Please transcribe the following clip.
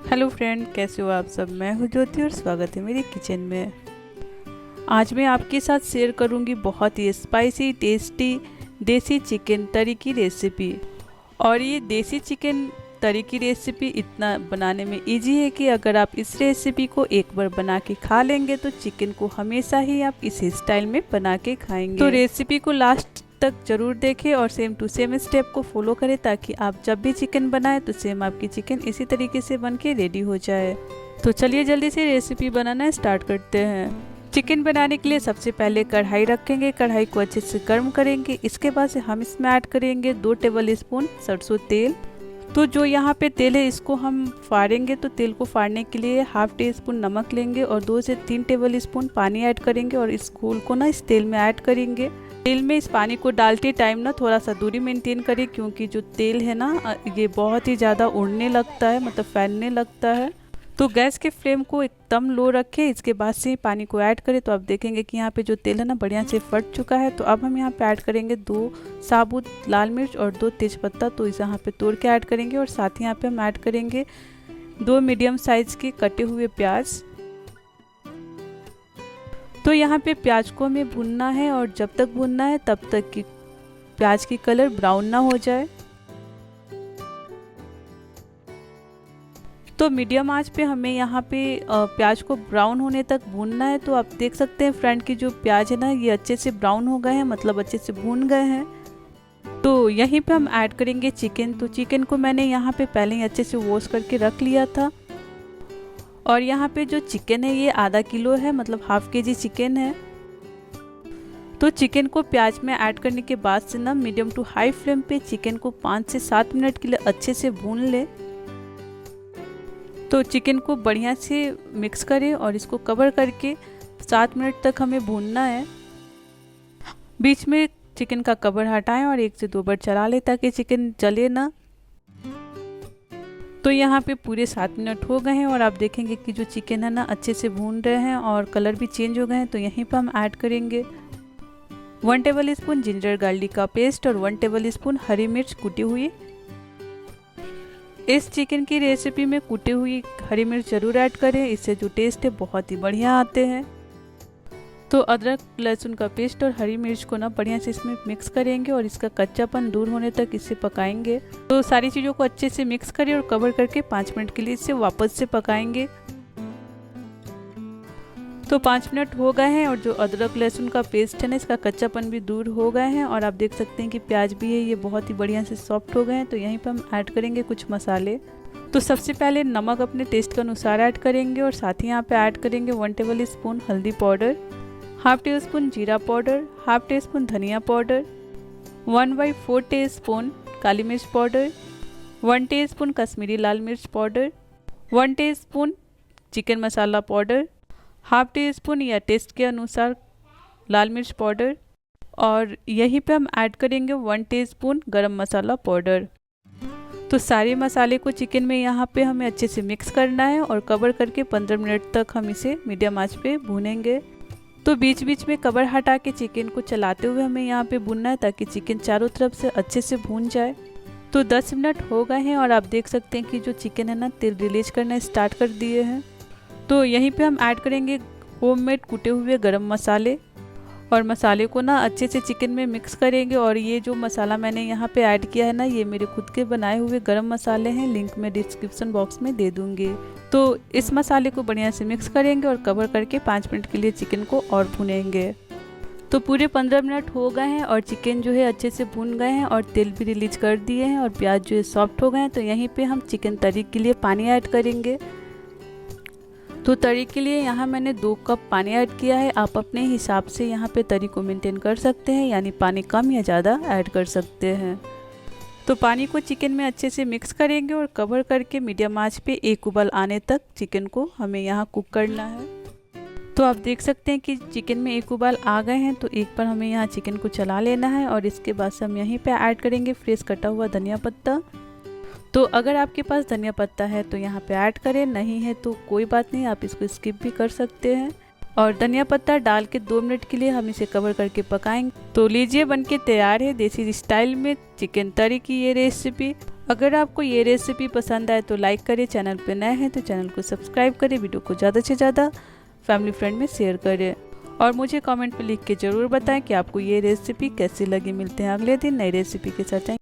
Hello friend, कैसे हो आप सब। मैं हूँ ज्योति और स्वागत है मेरे किचन में। आज मैं आपके साथ शेयर करूँगी बहुत ही स्पाइसी टेस्टी देसी चिकन तरी की रेसिपी। और ये देसी चिकन तरी की रेसिपी इतना बनाने में इजी है कि अगर आप इस रेसिपी को एक बार बना के खा लेंगे तो चिकन को हमेशा ही आप इसी स्टाइल में बना के खाएंगे। तो रेसिपी को लास्ट तक जरूर देखें और सेम टू सेम स्टेप को फॉलो करें ताकि आप जब भी चिकन बनाएं तो सेम आपकी चिकन इसी तरीके से बन के रेडी हो जाए। तो चलिए जल्दी से रेसिपी बनाना स्टार्ट करते हैं। चिकन बनाने के लिए सबसे पहले कढ़ाई रखेंगे, कढ़ाई को अच्छे से गर्म करेंगे। इसके बाद से हम इसमें ऐड करेंगे 2 टेबल स्पून सरसों तेल। तो जो यहाँ पे तेल है इसको हम फाड़ेंगे, तो तेल को फाड़ने के लिए हाफ टी स्पून नमक लेंगे और 2 से 3 टेबल स्पून पानी ऐड करेंगे और इस घोल को ना इस तेल में ऐड करेंगे। तेल में इस पानी को डालते टाइम ना थोड़ा सा दूरी मेंटेन करें क्योंकि जो तेल है ना ये बहुत ही ज़्यादा उड़ने लगता है, मतलब फैलने लगता है। तो गैस के फ्लेम को एकदम लो रखें। इसके बाद से पानी को ऐड करें तो आप देखेंगे कि यहाँ पे जो तेल है ना बढ़िया से फट चुका है। तो अब हम यहाँ पे ऐड करेंगे 2 साबुत लाल मिर्च और 2 तेज़पत्ता, तो इसे यहाँ पे तोड़ के ऐड करेंगे। और साथ ही यहाँ पे हम ऐड करेंगे 2 मीडियम साइज के कटे हुए प्याज। तो यहाँ पे प्याज को हमें भूनना है और जब तक भूनना है तब तक कि प्याज की कलर ब्राउन ना हो जाए। तो मीडियम आंच पे हमें यहाँ पे प्याज को ब्राउन होने तक भूनना है। तो आप देख सकते हैं फ्रंट की जो प्याज है ना ये अच्छे से ब्राउन हो गए हैं, मतलब अच्छे से भून गए हैं। तो यहीं पे हम ऐड करेंगे चिकन। तो चिकन को मैंने यहाँ पे पहले ही अच्छे से वॉश करके रख लिया था। और यहाँ पे जो चिकन है ये आधा किलो है, मतलब हाफ केजी चिकन है। तो चिकन को प्याज में ऐड करने के बाद से ना मीडियम टू हाई फ्लेम पे चिकन को 5 से 7 मिनट के लिए अच्छे से भून ले। तो चिकन को बढ़िया से मिक्स करें और इसको कवर करके 7 मिनट तक हमें भूनना है। बीच में चिकन का कवर हटाएं और 1 से 2 बार चला लें ताकि चिकन जले ना। तो यहाँ पे पूरे 7 मिनट हो गए हैं और आप देखेंगे कि जो चिकन है ना अच्छे से भून रहे हैं और कलर भी चेंज हो गए हैं। तो यहीं पर हम ऐड करेंगे 1 टेबल स्पून जिंजर गार्लिक का पेस्ट और 1 टेबल स्पून हरी मिर्च कूटी हुई। इस चिकन की रेसिपी में कूटी हुई हरी मिर्च जरूर ऐड करें, इससे जो टेस्ट है बहुत ही बढ़िया आते हैं। तो अदरक लहसुन का पेस्ट और हरी मिर्च को ना बढ़िया से इसमें मिक्स करेंगे और इसका कच्चापन दूर होने तक इसे पकाएंगे। तो सारी चीज़ों को अच्छे से मिक्स करें और कवर करके 5 मिनट के लिए इसे वापस से पकाएंगे। तो 5 मिनट हो गए हैं और जो अदरक लहसुन का पेस्ट है ना इसका कच्चापन भी दूर हो गए हैं और आप देख सकते हैं कि प्याज भी है ये बहुत ही बढ़िया से सॉफ्ट हो गए हैं। तो यहीं पर हम ऐड करेंगे कुछ मसाले। तो सबसे पहले नमक अपने टेस्ट के अनुसार ऐड करेंगे और साथ ही यहाँ पे ऐड करेंगे 1 टेबल स्पून हल्दी पाउडर, हाफ टी स्पून जीरा पाउडर, हाफ टी स्पून धनिया पाउडर, 1/4 टीस्पून काली मिर्च पाउडर, 1 टीस्पून कश्मीरी लाल मिर्च पाउडर, 1 टीस्पून चिकन मसाला पाउडर, हाफ टी स्पून या टेस्ट के अनुसार लाल मिर्च पाउडर। और यहीं पे हम ऐड करेंगे 1 टीस्पून गरम मसाला पाउडर। तो सारे मसाले को चिकन में यहाँ पे हमें अच्छे से मिक्स करना है और कवर करके 15 मिनट तक हम इसे मीडियम आंच पे भूनेंगे। तो बीच बीच में कवर हटा के चिकन को चलाते हुए हमें यहाँ पे भूनना है ताकि चिकन चारों तरफ से अच्छे से भून जाए। तो 10 मिनट हो गए हैं और आप देख सकते हैं कि जो चिकन है ना तेल रिलीज करना स्टार्ट कर दिए हैं। तो यहीं पे हम ऐड करेंगे होममेड कूटे हुए गरम मसाले और मसाले को ना अच्छे से चिकन में मिक्स करेंगे। और ये जो मसाला मैंने यहाँ पे ऐड किया है ना ये मेरे खुद के बनाए हुए गरम मसाले हैं, लिंक मैं डिस्क्रिप्शन बॉक्स में दे दूँगी। तो इस मसाले को बढ़िया से मिक्स करेंगे और कवर करके 5 मिनट के लिए चिकन को और भुनेंगे। तो पूरे 15 मिनट हो गए हैं और चिकन जो है अच्छे से भून गए हैं और तेल भी रिलीज कर दिए हैं और प्याज जो है सॉफ्ट हो गए हैं। तो यहीं पे हम चिकन तरी के लिए पानी ऐड करेंगे। तो तरी के लिए यहाँ मैंने 2 कप पानी ऐड किया है। आप अपने हिसाब से यहाँ पे तरी को मेंटेन कर सकते हैं, यानी पानी कम या ज़्यादा ऐड कर सकते हैं। तो पानी को चिकन में अच्छे से मिक्स करेंगे और कवर करके मीडियम आंच पे 1 उबाल आने तक चिकन को हमें यहाँ कुक करना है। तो आप देख सकते हैं कि चिकन में 1 उबाल आ गए हैं। तो एक बार हमें यहाँ चिकन को चला लेना है और इसके बाद से हम यहीं पे ऐड करेंगे फ्रेश कटा हुआ धनिया पत्ता। तो अगर आपके पास धनिया पत्ता है तो यहाँ पे ऐड करें, नहीं है तो कोई बात नहीं, आप इसको स्किप भी कर सकते हैं। और धनिया पत्ता डाल के 2 मिनट के लिए हम इसे कवर करके पकाएंगे। तो लीजिए बनके तैयार है देसी स्टाइल में चिकन तरी की ये रेसिपी। अगर आपको ये रेसिपी पसंद आए तो लाइक करें, चैनल पे नए हैं तो चैनल को सब्सक्राइब करें, वीडियो को ज़्यादा से ज़्यादा फैमिली फ्रेंड में शेयर करें और मुझे कमेंट पे लिख के ज़रूर बताएं कि आपको ये रेसिपी कैसी लगी। मिलते हैं अगले दिन नई रेसिपी के साथ।